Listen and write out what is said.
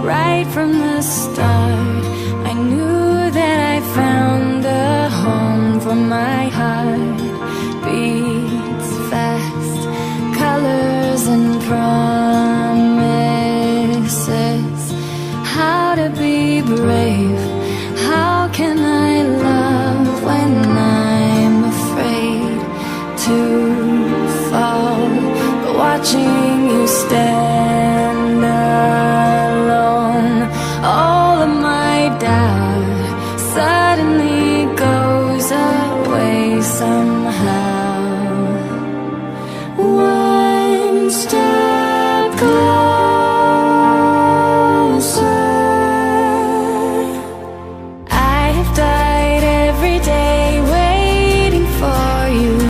right from the start. I knew that I found a home for my heart. Beats fast, colors and promises. How to be brave, how can I love when I'm afraid to fall? But watching you stand alone, all of my doubt suddenly goes away somehow.